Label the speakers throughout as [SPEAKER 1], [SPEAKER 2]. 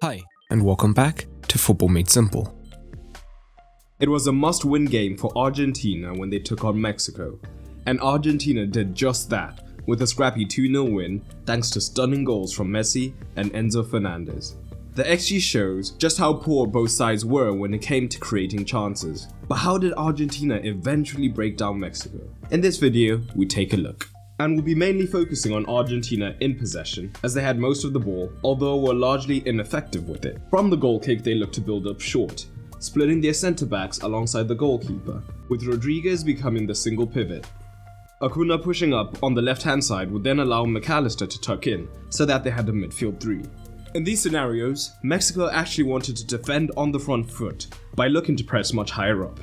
[SPEAKER 1] Hi, and welcome back to Football Made Simple.
[SPEAKER 2] It was a must-win game for Argentina when they took on Mexico, and Argentina did just that with a scrappy 2-0 win thanks to stunning goals from Messi and Enzo Fernandez. The XG shows just how poor both sides were when it came to creating chances. But how did Argentina eventually break down Mexico? In this video, we take a look. And we'll be mainly focusing on Argentina in possession, as they had most of the ball, although were largely ineffective with it. From the goal kick, they looked to build up short, splitting their centre-backs alongside the goalkeeper, with Rodriguez becoming the single pivot. Acuna pushing up on the left-hand side would then allow McAllister to tuck in, so that they had a midfield three. In these scenarios, Mexico actually wanted to defend on the front foot by looking to press much higher up,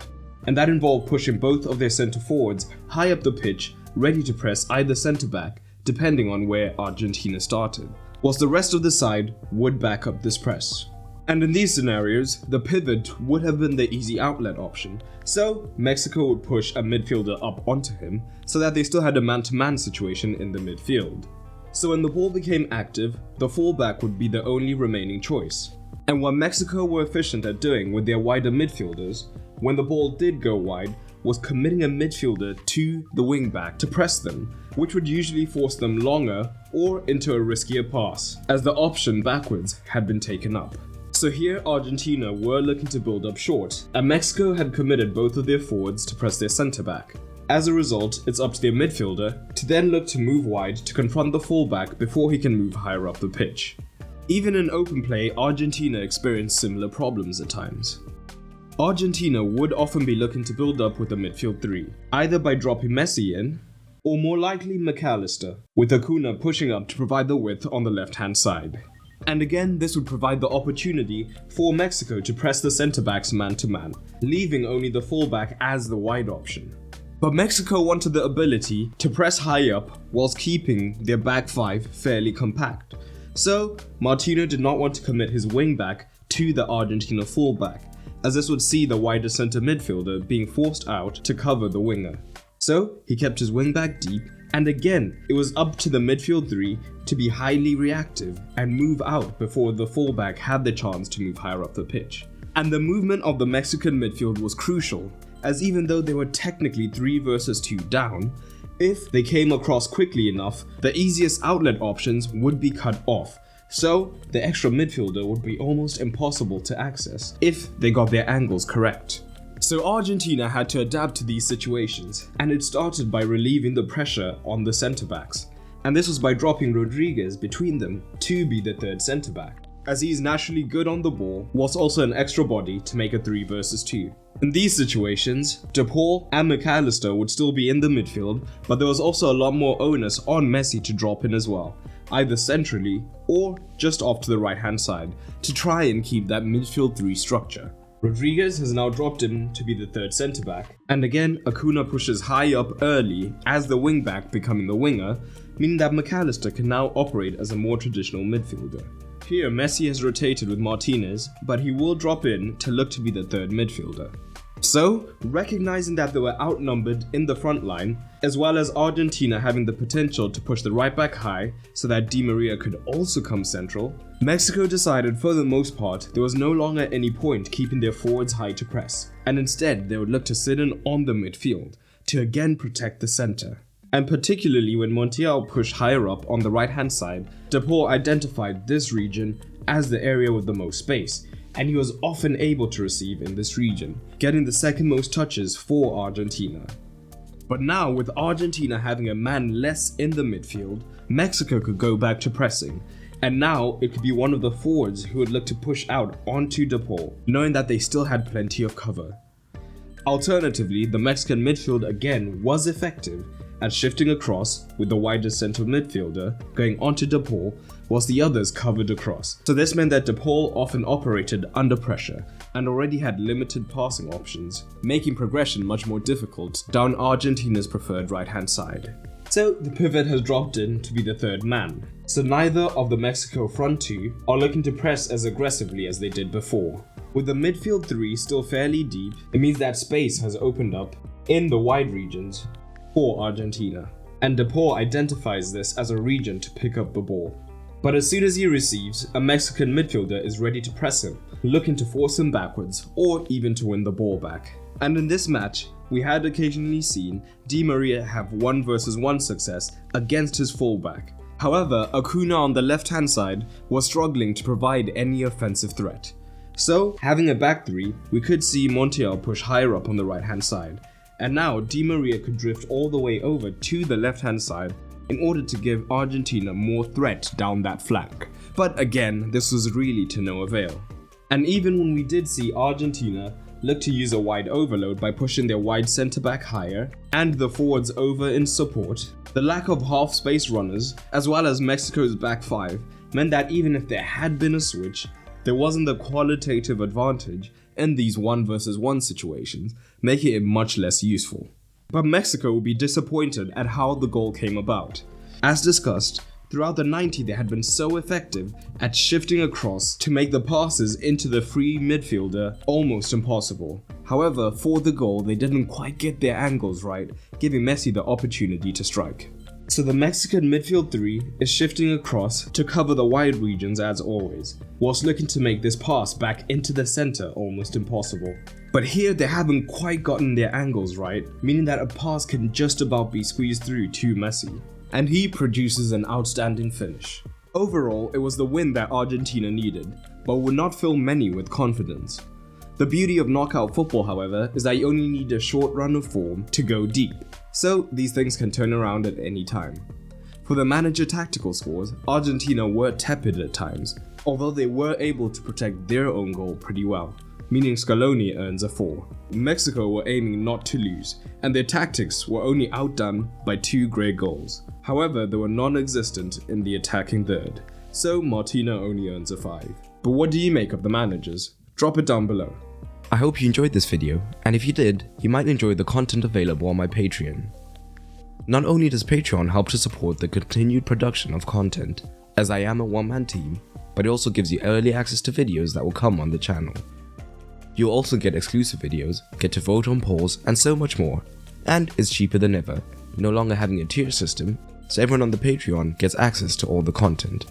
[SPEAKER 2] and that involved pushing both of their centre-forwards high up the pitch, ready to press either centre-back, depending on where Argentina started, whilst the rest of the side would back up this press. And in these scenarios, the pivot would have been the easy outlet option, so Mexico would push a midfielder up onto him so that they still had a man-to-man situation in the midfield. So when the ball became active, the fullback would be the only remaining choice. And what Mexico were efficient at doing with their wider midfielders, when the ball did go wide, was committing a midfielder to the wingback to press them, which would usually force them longer or into a riskier pass, as the option backwards had been taken up. So here Argentina were looking to build up short, and Mexico had committed both of their forwards to press their centre-back. As a result, it's up to their midfielder to then look to move wide to confront the fullback before he can move higher up the pitch. Even in open play, Argentina experienced similar problems at times. Argentina would often be looking to build up with a midfield three, either by dropping Messi in, or more likely McAllister, with Acuna pushing up to provide the width on the left-hand side. And again, this would provide the opportunity for Mexico to press the centre-backs man-to-man, leaving only the fullback as the wide option. But Mexico wanted the ability to press high up whilst keeping their back five fairly compact. So, Martino did not want to commit his wing-back to the Argentina fullback, as this would see the wider centre midfielder being forced out to cover the winger. So, he kept his wing-back deep, and again, it was up to the midfield three to be highly reactive and move out before the fullback had the chance to move higher up the pitch. And the movement of the Mexican midfield was crucial, as even though they were technically 3 versus 2 down, if they came across quickly enough, the easiest outlet options would be cut off, so the extra midfielder would be almost impossible to access if they got their angles correct. So Argentina had to adapt to these situations, and it started by relieving the pressure on the centre-backs, and this was by dropping Rodriguez between them to be the third centre-back, as he's naturally good on the ball, whilst also an extra body to make a 3 versus 2. In these situations, De Paul and McAllister would still be in the midfield, but there was also a lot more onus on Messi to drop in as well, either centrally or just off to the right-hand side, to try and keep that midfield 3 structure. Rodriguez has now dropped in to be the third centre-back, and again Acuna pushes high up early as the wing-back becoming the winger, meaning that McAllister can now operate as a more traditional midfielder. Here Messi has rotated with Martinez, but he will drop in to look to be the third midfielder. So, recognizing that they were outnumbered in the front line, as well as Argentina having the potential to push the right back high so that Di Maria could also come central, Mexico decided for the most part there was no longer any point keeping their forwards high to press, and instead they would look to sit in on the midfield to again protect the centre. And particularly when Montiel pushed higher up on the right hand side, De Paul identified this region as the area with the most space, and he was often able to receive in this region, getting the second most touches for Argentina. But now, with Argentina having a man less in the midfield, Mexico could go back to pressing, and now it could be one of the forwards who would look to push out onto De Paul, knowing that they still had plenty of cover. Alternatively, the Mexican midfield again was effective at shifting across, with the widest central midfielder going onto De Paul whilst the others covered across. So this meant that De Paul often operated under pressure and already had limited passing options, making progression much more difficult down Argentina's preferred right-hand side. So the pivot has dropped in to be the third man. So neither of the Mexico front two are looking to press as aggressively as they did before. With the midfield three still fairly deep, it means that space has opened up in the wide regions for Argentina, and De Paul identifies this as a region to pick up the ball. But as soon as he receives, a Mexican midfielder is ready to press him, looking to force him backwards or even to win the ball back. And in this match, we had occasionally seen Di Maria have 1-versus-1 success against his fullback. However, Acuna on the left-hand side was struggling to provide any offensive threat. So, having a back three, we could see Montiel push higher up on the right-hand side, and now Di Maria could drift all the way over to the left-hand side in order to give Argentina more threat down that flank. But again, this was really to no avail. And even when we did see Argentina look to use a wide overload by pushing their wide centre-back higher and the forwards over in support, the lack of half-space runners, as well as Mexico's back five, meant that even if there had been a switch, there wasn't the qualitative advantage in these 1-versus-1 situations, making it much less useful. But Mexico would be disappointed at how the goal came about. As discussed, throughout the 90s they had been so effective at shifting across to make the passes into the free midfielder almost impossible. However, for the goal they didn't quite get their angles right, giving Messi the opportunity to strike. So the Mexican midfield three is shifting across to cover the wide regions as always, whilst looking to make this pass back into the centre almost impossible. But here they haven't quite gotten their angles right, meaning that a pass can just about be squeezed through to Messi, and he produces an outstanding finish. Overall, it was the win that Argentina needed, but would not fill many with confidence. The beauty of knockout football, however, is that you only need a short run of form to go deep, so these things can turn around at any time. For the manager tactical scores, Argentina were tepid at times, although they were able to protect their own goal pretty well, meaning Scaloni earns a 4. Mexico were aiming not to lose, and their tactics were only outdone by 2 great goals. However, they were non-existent in the attacking third, so Martina only earns a 5. But what do you make of the managers? Drop it down below.
[SPEAKER 3] I hope you enjoyed this video, and if you did, you might enjoy the content available on my Patreon. Not only does Patreon help to support the continued production of content, as I am a one-man team, but it also gives you early access to videos that will come on the channel. You'll also get exclusive videos, get to vote on polls, and so much more. And it's cheaper than ever, no longer having a tier system, so everyone on the Patreon gets access to all the content.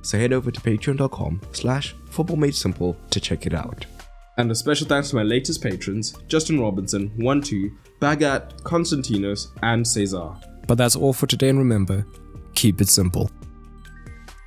[SPEAKER 3] So head over to patreon.com/footballmadesimple to check it out.
[SPEAKER 2] And a special thanks to my latest patrons, Justin Robinson, 12, Bagat, Konstantinos, and Cesar.
[SPEAKER 1] But that's all for today, and remember, keep it simple.